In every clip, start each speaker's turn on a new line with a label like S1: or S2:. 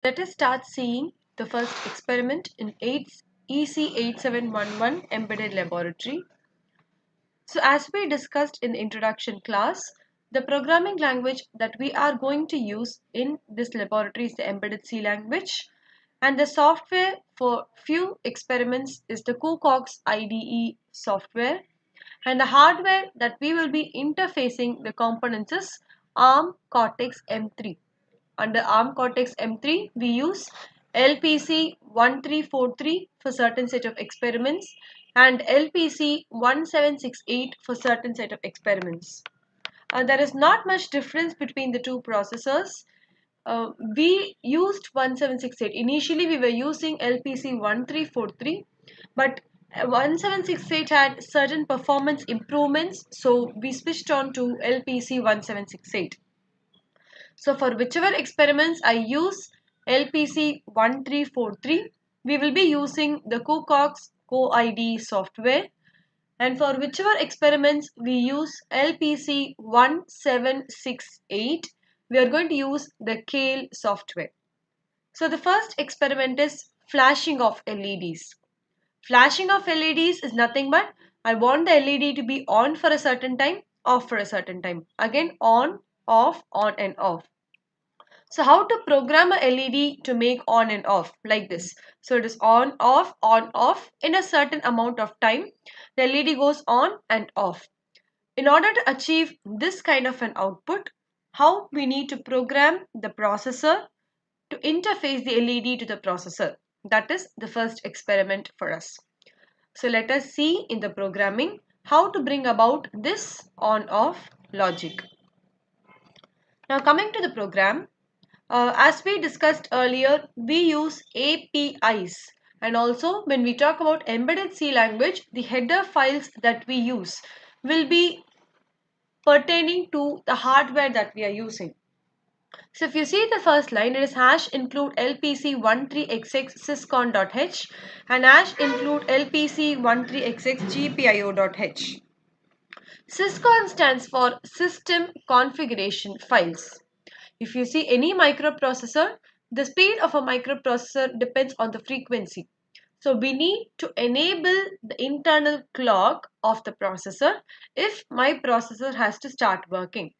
S1: Let us start seeing the first experiment in EC8711 Embedded Laboratory. So as we discussed in the introduction class, the programming language that we are going to use in this laboratory is the Embedded C language, and the software for few experiments is the CoCox IDE software, and the hardware that we will be interfacing the components is ARM Cortex M3. Under ARM Cortex M3, we use LPC 1343 for certain set of experiments and LPC 1768 for certain set of experiments. There is not much difference between the two processors. We used 1768. Initially, we were using LPC 1343, but 1768 had certain performance improvements, so we switched on to LPC 1768. So for whichever experiments I use LPC 1343, we will be using the CoCox CoID software, and for whichever experiments we use LPC 1768, we are going to use the Kale software. So the first experiment is flashing of LEDs. Flashing of LEDs is nothing but I want the LED to be on for a certain time, off for a certain time. Again, on and off. So how to program a LED to make on and off like this. So it is on, off in a certain amount of time. The LED goes on and off. In order to achieve this kind of an output, how we need to program the processor to interface the LED to the processor. That is the first experiment for us. So let us see in the programming how to bring about this on-off logic. Now coming to the program, as we discussed earlier, we use APIs, and also when we talk about embedded C language, the header files that we use will be pertaining to the hardware that we are using. So if you see the first line, it is hash include lpc13xx syscon.h and hash include lpc13xx gpio.h. Syscon stands for System Configuration Files. If you see any microprocessor, the speed of a microprocessor depends on the frequency. So we need to enable the internal clock of the processor if my processor has to start working.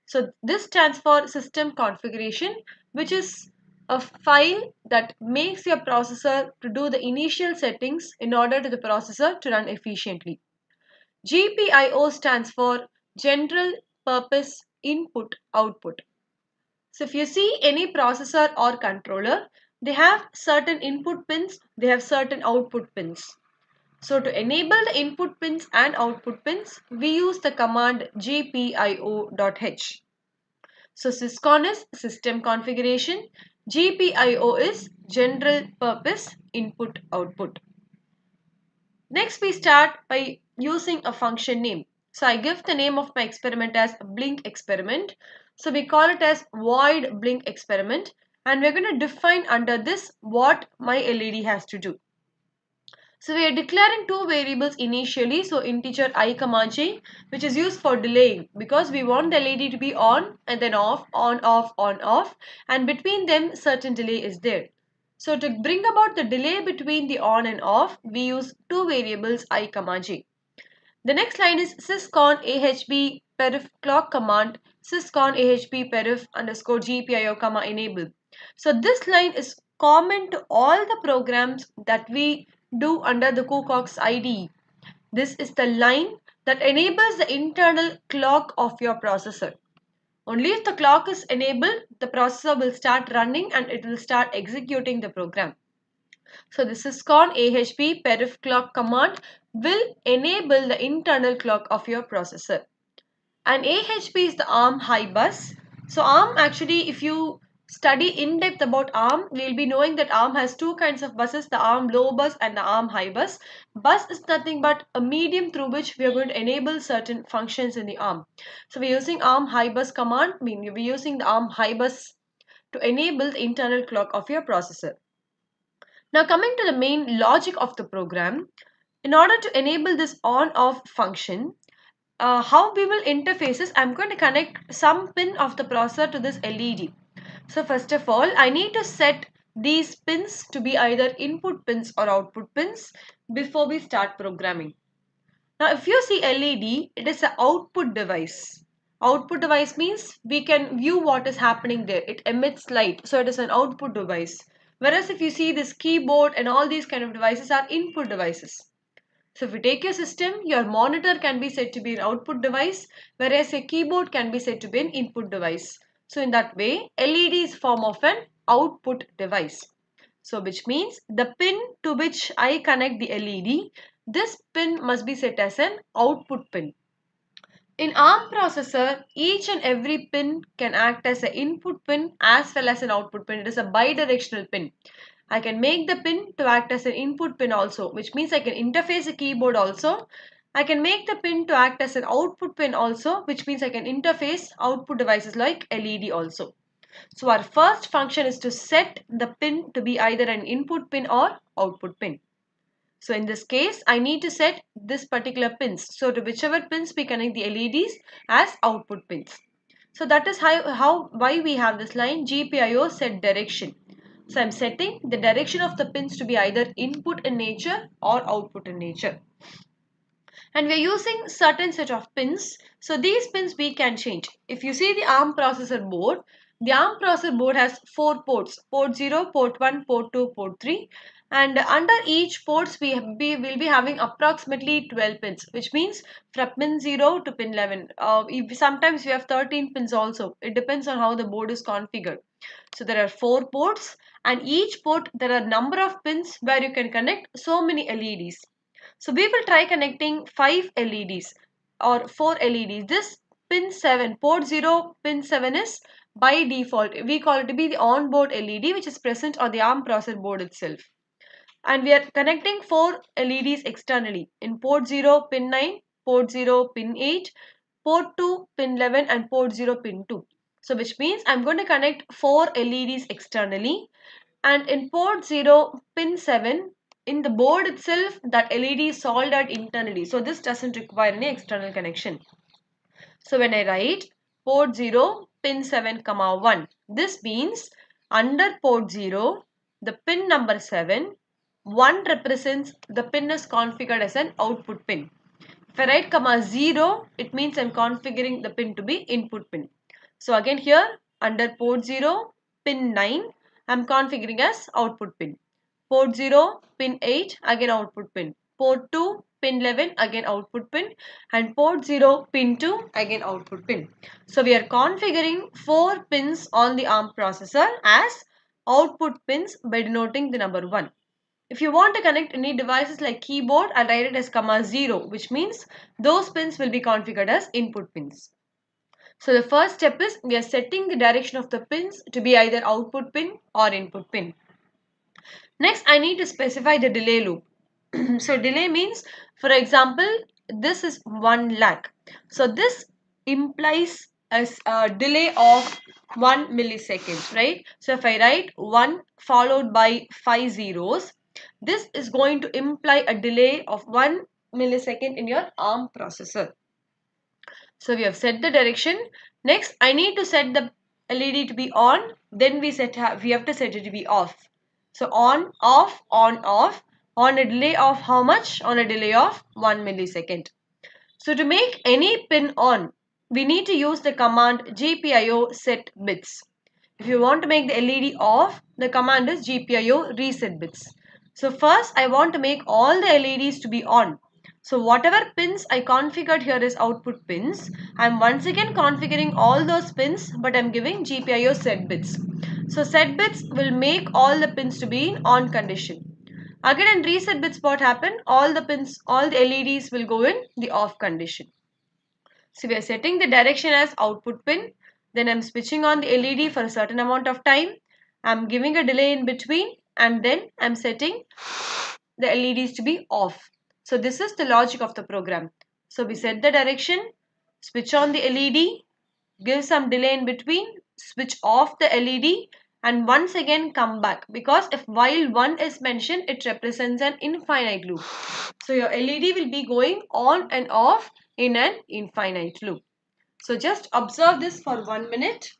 S1: So this stands for system configuration, which is a file that makes your processor to do the initial settings in order to the processor to run efficiently. GPIO stands for General Purpose Input Output. So if you see any processor or controller, they have certain input pins, they have certain output pins. So to enable the input pins and output pins, we use the command gpio.h. So syscon is system configuration, GPIO is general purpose input output. Next we start by using a function name. So I give the name of my experiment as blink experiment. So we call it as void blink experiment, and we're going to define under this what my LED has to do. So we are declaring two variables initially, so integer I comma j, which is used for delaying because we want the LED to be on and then off, on off, and between them certain delay is there. So to bring about the delay between the on and off, we use two variables I comma j. The next line is syscon ahb perif clock command syscon ahb perif underscore gpio comma enable. So this line is common to all the programs that we do under the CoCox IDE. This is the line that enables the internal clock of your processor. Only if the clock is enabled, the processor will start running and it will start executing the program. So the syscon ahb perif clock command will enable the internal clock of your processor. And ahb is the ARM high bus. So ARM actually, if you study in depth about ARM, we will be knowing that ARM has two kinds of buses, the ARM low bus and the ARM high bus. Bus is nothing but a medium through which we are going to enable certain functions in the ARM. So we are using ARM high bus command, meaning we are using the ARM high bus to enable the internal clock of your processor. Now coming to the main logic of the program, in order to enable this on-off function, how we will interface is I'm going to connect some pin of the processor to this LED. So first of all, I need to set these pins to be either input pins or output pins before we start programming. Now if you see LED, it is an output device. Output device means we can view what is happening there. It emits light, so it is an output device. Whereas if you see this keyboard and all these kind of devices are input devices. So if you take your system, your monitor can be said to be an output device, whereas a keyboard can be said to be an input device. So in that way, LED is form of an output device. So which means the pin to which I connect the LED, this pin must be set as an output pin. In ARM processor, each and every pin can act as an input pin as well as an output pin. It is a bidirectional pin. I can make the pin to act as an input pin also, which means I can interface a keyboard also. I can make the pin to act as an output pin also, which means I can interface output devices like LED also. So our first function is to set the pin to be either an input pin or output pin. So in this case, I need to set this particular pins. So to whichever pins we connect the LEDs as output pins. So that is why we have this line GPIO set direction. So I'm setting the direction of the pins to be either input in nature or output in nature. And we're using certain set of pins. So these pins we can change. If you see the ARM processor board, the ARM processor board has 4 ports. Port 0, port 1, port 2, port 3. And under each ports will be having approximately 12 pins, which means from pin 0 to pin 11. Sometimes we have 13 pins also. It depends on how the board is configured. So there are 4 ports, and each port there are number of pins where you can connect so many LEDs. So we will try connecting 5 LEDs or 4 LEDs. This pin 7, port 0, pin 7 is by default. We call it to be the onboard LED which is present on the ARM processor board itself. And we are connecting 4 LEDs externally in port 0, pin 9, port 0, pin 8, port 2, pin 11 and port 0, pin 2. So which means I'm going to connect 4 LEDs externally, and in port 0, pin 7, in the board itself that LED is soldered internally. So this doesn't require any external connection. So when I write port 0, pin 7, 1, this means under port 0, the pin number 7, 1 represents the pin is configured as an output pin. If I write 0, it means I'm configuring the pin to be input pin. So again here under port 0, pin 9, I'm configuring as output pin. Port 0, pin 8, again output pin. Port 2, pin 11, again output pin. And port 0, pin 2, again output pin. So we are configuring 4 pins on the ARM processor as output pins by denoting the number 1. If you want to connect any devices like keyboard, I'll write it as 0, which means those pins will be configured as input pins. So the first step is we are setting the direction of the pins to be either output pin or input pin. Next, I need to specify the delay loop. So delay means, for example, this is 1 lakh. So this implies a delay of 1 millisecond, right? So if I write 1 followed by 5 zeros, this is going to imply a delay of 1 millisecond in your ARM processor. So we have set the direction. Next, I need to set the LED to be on. Then we have to set it to be off. So on, off, on a delay of how much? On a delay of 1 millisecond. So to make any pin on, we need to use the command GPIO set bits. If you want to make the LED off, the command is GPIO reset bits. So first I want to make all the LEDs to be on. So whatever pins I configured here is output pins. I'm once again configuring all those pins, but I'm giving GPIO set bits. So set bits will make all the pins to be in on condition. Again in reset bits what happen? All the pins, all the LEDs will go in the off condition. So we are setting the direction as output pin. Then I'm switching on the LED for a certain amount of time. I'm giving a delay in between, and then I'm setting the LEDs to be off. So this is the logic of the program. So we set the direction, switch on the LED, give some delay in between, switch off the LED, and once again come back, because if while 1 is mentioned, it represents an infinite loop. So your LED will be going on and off in an infinite loop. So just observe this for 1 minute.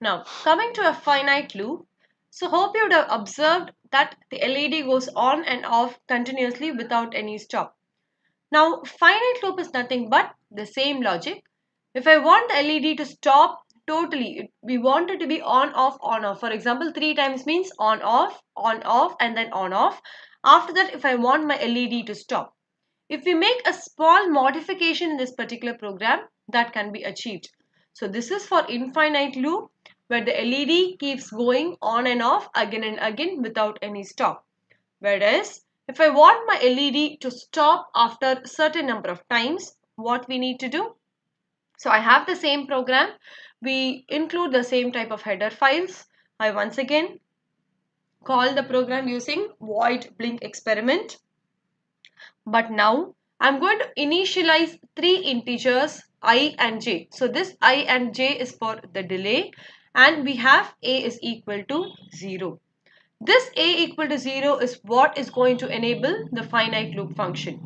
S1: Now, coming to a finite loop. So, hope you would have observed that the LED goes on and off continuously without any stop. Now, finite loop is nothing but the same logic. If I want the LED to stop totally, we want it to be on, off, on, off. For example, 3 times means on, off, and then on, off. After that, if I want my LED to stop. If we make a small modification in this particular program, that can be achieved. So this is for infinite loop where the LED keeps going on and off again and again without any stop. Whereas if I want my LED to stop after a certain number of times, what we need to do? So I have the same program. We include the same type of header files. I once again call the program using void blink experiment. But now I'm going to initialize 3 integers I and j. So this I and j is for the delay, and we have a is equal to 0. This a equal to 0 is what is going to enable the finite loop function.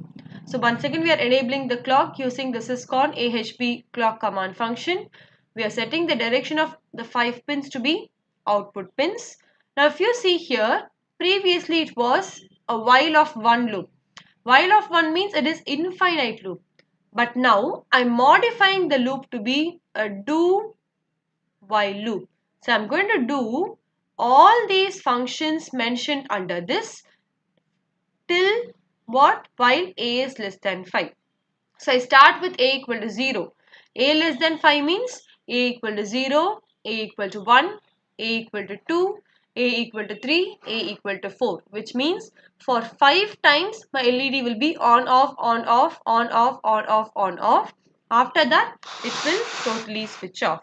S1: So once again we are enabling the clock using the syscon ahb clock command function. We are setting the direction of the 5 pins to be output pins. Now if you see here, previously it was a while of one loop. While of one means it is infinite loop. But now I'm modifying the loop to be a do while loop. So I'm going to do all these functions mentioned under this till what? While a is less than 5. So I start with a equal to 0. A less than 5 means a equal to 0, a equal to 1, a equal to 2, a equal to 3, a equal to 4, which means for 5 times my LED will be on off, on off, on off, on off, on off. After that it will totally switch off.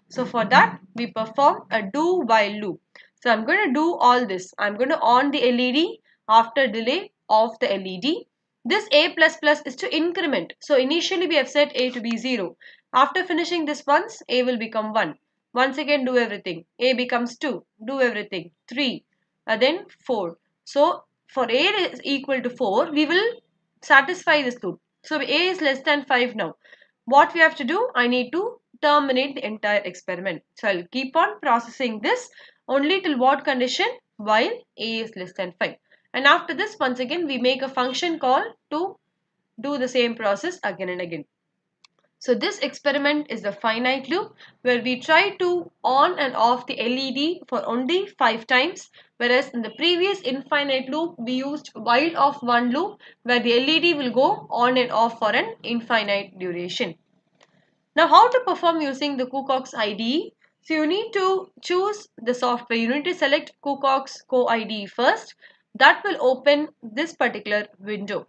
S1: So for that we perform a do while loop. So I'm going to do all this. I'm going to on the LED, after delay off the LED. This a plus plus is to increment. So initially we have set a to be 0. After finishing this once, a will become 1. Once again do everything. A becomes 2. Do everything. 3. And then 4. So for a is equal to 4, we will satisfy this loop. So a is less than 5 now. What we have to do? I need to terminate the entire experiment. So I'll keep on processing this only till what condition? While a is less than 5. And after this, once again, we make a function call to do the same process again and again. So this experiment is the finite loop where we try to on and off the LED for only 5 times, whereas in the previous infinite loop we used while of one loop where the LED will go on and off for an infinite duration. Now how to perform using the Kukox IDE? So you need to choose the software. You need to select Kukox Co IDE first. That will open this particular window.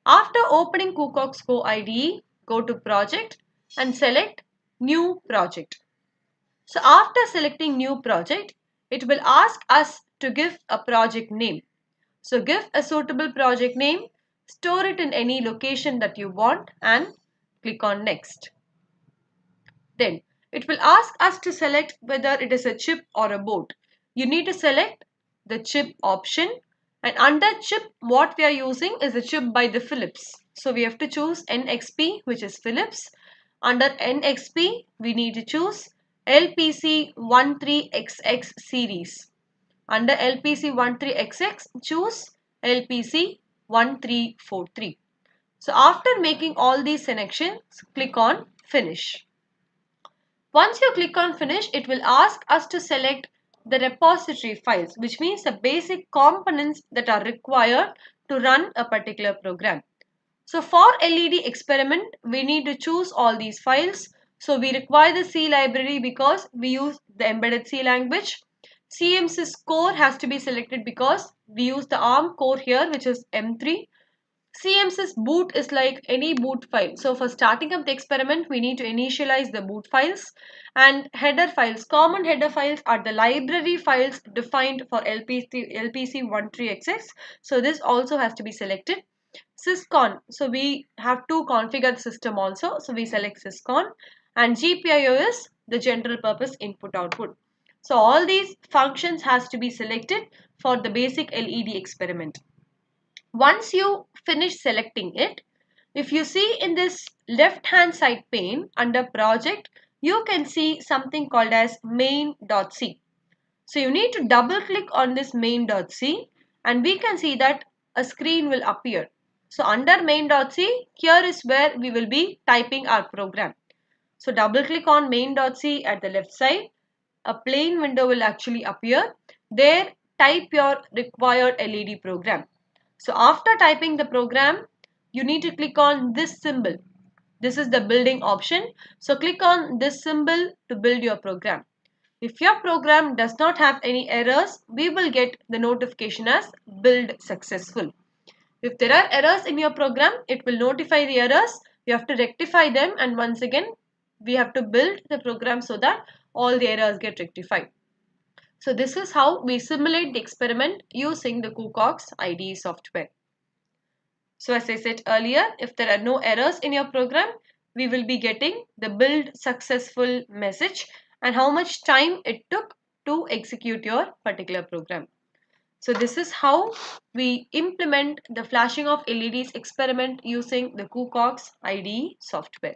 S1: After opening Kukox Co IDE, go to project and select new project. So after selecting new project, it will ask us to give a project name. So give a suitable project name, store it in any location that you want and click on next. Then it will ask us to select whether it is a chip or a board. You need to select the chip option, and under chip what we are using is a chip by the Philips. So we have to choose NXP, which is Philips. Under NXP we need to choose LPC13XX series. Under LPC13XX choose LPC1343. So after making all these selections, click on finish. Once you click on finish, it will ask us to select the repository files, which means the basic components that are required to run a particular program. So for LED experiment, we need to choose all these files. So we require the C library because we use the embedded C language. CMSIS core has to be selected because we use the ARM core here, which is M3. CMSIS boot is like any boot file. So for starting up the experiment, we need to initialize the boot files, and header files. Common header files are the library files defined for LPC13XX. So this also has to be selected. Syscon. So we have to configure the system also. So we select Syscon, and GPIO is the general purpose input output. So all these functions has to be selected for the basic LED experiment. Once you finish selecting it, if you see in this left hand side pane under project, you can see something called as main.c. So you need to double click on this main.c and we can see that a screen will appear. So under main.c, here is where we will be typing our program. So double click on main.c at the left side. A plain window will actually appear. There type your required LED program. So after typing the program, you need to click on this symbol. This is the building option. So click on this symbol to build your program. If your program does not have any errors, we will get the notification as build successful. If there are errors in your program, it will notify the errors. You have to rectify them, and once again, we have to build the program so that all the errors get rectified. So this is how we simulate the experiment using the Cocox IDE software. So as I said earlier, if there are no errors in your program, we will be getting the build successful message and how much time it took to execute your particular program. So this is how we implement the flashing of LEDs experiment using the Cocox IDE software.